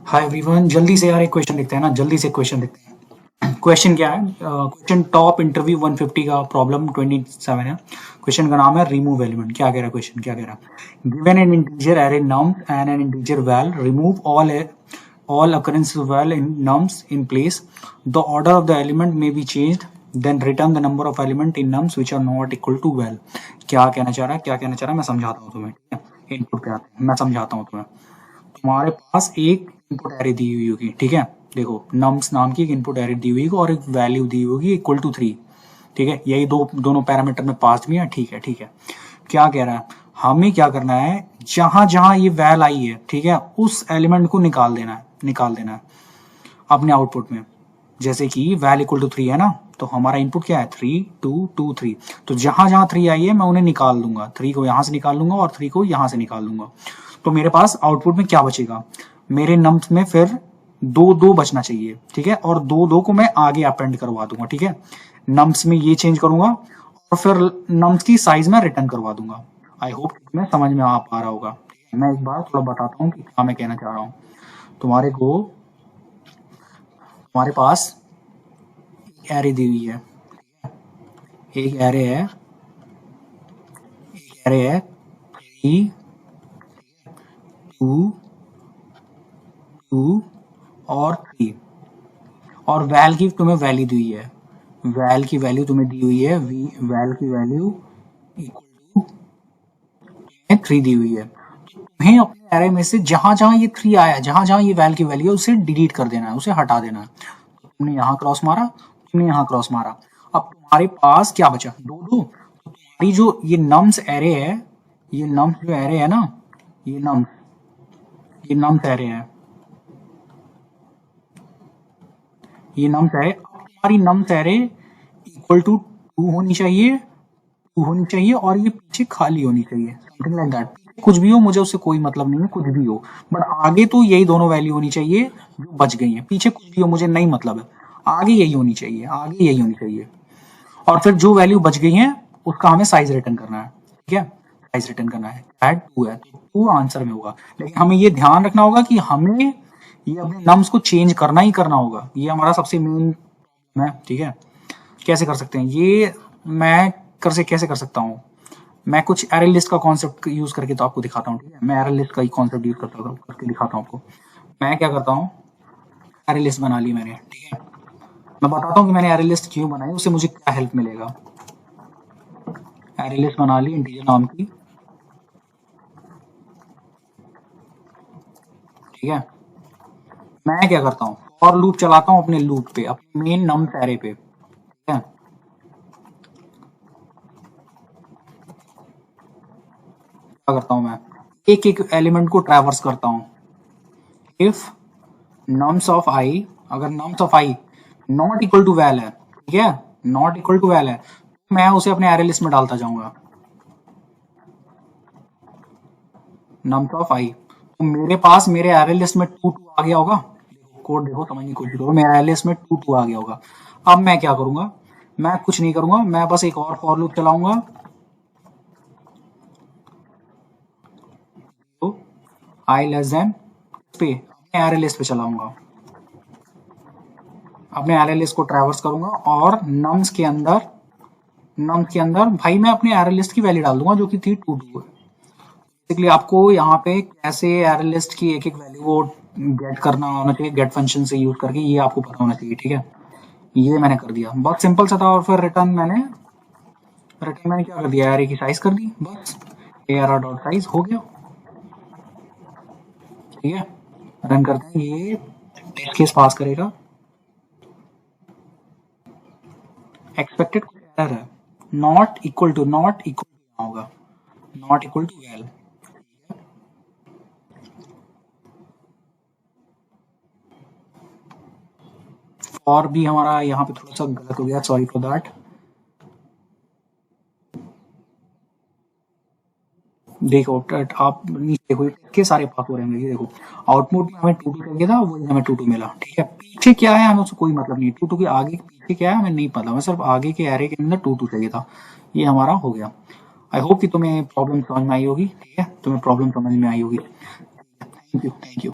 Hi everyone, जल्दी से यार एक क्वेश्चन देखते हैं ना, जल्दी से क्वेश्चन देखते हैं। क्वेश्चन क्या है? क्वेश्चन टॉप इंटरव्यू 150 का प्रॉब्लम 27 है। क्वेश्चन का नाम है रिमूव एलिमेंट। क्या कह रहा है क्वेश्चन? क्या कह रहा है? Given an integer array num and an integer val, remove all occurrence val in nums in place. The order of the element may be changed. Then return the number of element in nums which are not equal to val. क्या कहना चाह रहा है? क्या कहना चाह रहा है? मैं समझाता हूँ तुम्हें, ठीक है? इनपुट पे आते हैं, मैं समझाता हूँ तुम्हें। तुम्हारे पास एक इनपुट एरे दी हुई होगी, ठीक है? देखो, नम्स नाम की एक इनपुट एरे दी हुई होगी और एक वैल्यू दी होगी इक्वल टू 3, ठीक है? यही दोनों पैरामीटर में पास भी है, ठीक है? ठीक है, क्या कह रहा है? हमें क्या करना है, जहां जहां ये वैल आई है, ठीक है, उस एलिमेंट को निकाल देना है अपने आउटपुट में। जैसे कि वैल इक्वल टू 3 है ना, तो हमारा इनपुट क्या है? 3 2 2 3। तो जहां जहां 3 आई है मैं उन्हें निकाल दूंगा। 3 को यहां से निकाल लूंगा और 3 को यहां से निकाल दूंगा। तो मेरे पास आउटपुट में क्या बचेगा? मेरे नम्स में फिर 2 2 बचना चाहिए, ठीक है? और 2 2 को मैं आगे अपेंड करवा दूंगा, ठीक है? नम्स में ये चेंज करूंगा और फिर नम्स की साइज में रिटर्न करवा दूंगा। आई होप तुम्हें समझ में आ पा रहा होगा। मैं एक बार थोड़ा बताता हूँ कि क्या मैं कहना चाह रहा हूँ। तुम्हारे पास एरे दी हुई है, एक एरे है 3 2 2 और 3, और वैल की तुम्हें वैल्यू दी हुई है। वैल की वैल्यू तुम्हें दी हुई है, वैल की वैल्यू इक्वल टू 3 दी हुई है। तुम्हें अपने एरे में से जहां जहां ये 3 आया, जहां जहां ये वैल की वैल्यू है, उसे डिलीट कर देना है, उसे हटा देना है। तुमने यहाँ क्रॉस मारा, तुमने यहाँ क्रॉस मारा, अब तुम्हारे पास क्या बचा? 2 2। तुम्हारी जो ये नम्स एरे है, ये नम्स जो एरे है ना, ये नम्स एरे है, ये नम्स एरे। तुम्हारी नम्स एरे इक्वल टू 2 होनी चाहिए और ये पीछे खाली होनी चाहिए, समथिंग लाइक दैट। कुछ भी हो, मुझे उससे कोई मतलब नहीं है, कुछ भी हो, बट आगे तो यही दोनों वैल्यू होनी चाहिए जो बच गई हैं। पीछे कुछ भी हो मुझे नहीं मतलब है, आगे यही होनी चाहिए। और फिर जो वैल्यू बच गई है उसका हमें साइज रिटर्न करना है, ठीक है? साइज रिटर्न करना है। ऐड 2 है तो 2 आंसर में होगा, लेकिन हमें ये ध्यान रखना होगा कि हमें ये अपने नम्स को चेंज करना ही करना होगा। ये हमारा सबसे मेन है, ठीक है? कैसे कर सकते हैं ये? मैं कैसे कर सकता हूँ? मैं कुछ एरे लिस्ट का कॉन्सेप्ट यूज करके तो आपको दिखाता हूँ, ठीक है? मैं एरे लिस्ट का ही कॉन्सेप्ट यूज करके दिखाता हूँ आपको। मैं क्या करता हूँ, एरे लिस्ट बना ली मैंने, ठीक है? मैं बताता हूँ कि मैंने एरे लिस्ट क्यों बनाई, उससे मुझे क्या हेल्प मिलेगा। एरे लिस्ट बना ली इंटीजर नाम की, ठीक है? मैं क्या करता हूँ, फॉर लूप चलाता हूँ अपने लूप पे, अपने मेन नम्स एरे पे, ठीक है? क्या करता हूँ मैं, एक एक एलिमेंट को ट्रैवर्स करता हूँ। इफ नम्स ऑफ आई, अगर nums of I not equal to val है, ठीक है, नॉट इक्वल टू वैल है, तो मैं उसे अपने एरे लिस्ट में डालता जाऊंगा। नम्स ऑफ आई, तो मेरे पास मेरे एरे लिस्ट में 2 2 आ गया होगा। कोड देखो, समझने की कोशिश करो, मेरे एरे लिस्ट में 2 2 आ गया होगा। अब मैं क्या करूंगा, मैं कुछ नहीं करूंगा, मैं बस एक और फॉर लूप चलाऊंगा। तो आई लेस देन पे अपने एरे लिस्ट पे चलाऊंगा, अपने एरे लिस्ट को ट्रैवर्स करूंगा और नम्स के अंदर भाई मैं अपने एरे लिस्ट की वैल्यू डाल दूंगा जो कि थी 2 2 है। बेसिकली आपको यहाँ पे कैसे एरे लिस्ट की एक एक वैल्यू को गेट करना होना चाहिए, गेट फंक्शन से यूज करके, ये आपको पता होना चाहिए, ठीक है? ये मैंने कर दिया, बहुत सिंपल सा था। और फिर रिटर्न मैंने क्या कर दिया, एरे की साइज कर दी, बस ARR डॉट साइज हो गया, ठीक है? रन करते हैं, ये टेस्ट केस पास करेगा। एक्सपेक्टेड एरर है, नॉट इक्वल टू होगा, नॉट इक्वल टू वैल। और भी हमारा यहाँ पे थोड़ा सा गलत हो गया, सॉरी फॉर दैट। देखो आप नीचे देखो, के सारे पास हो रहे हैं। देखो आउटपुट में हमें 2 2 चाहिए था, वही हमें 2 2 मिला, ठीक है? पीछे क्या है हमें उससे कोई मतलब नहीं, 2 2 के आगे पीछे क्या है हमें नहीं पता, हमें सिर्फ आगे के एरे के अंदर 2 2 चाहिए था। ये हमारा हो गया। आई होप कि तुम्हें प्रॉब्लम समझ में आई होगी, ठीक है? तुम्हें प्रॉब्लम समझ में आई होगी। Thank you.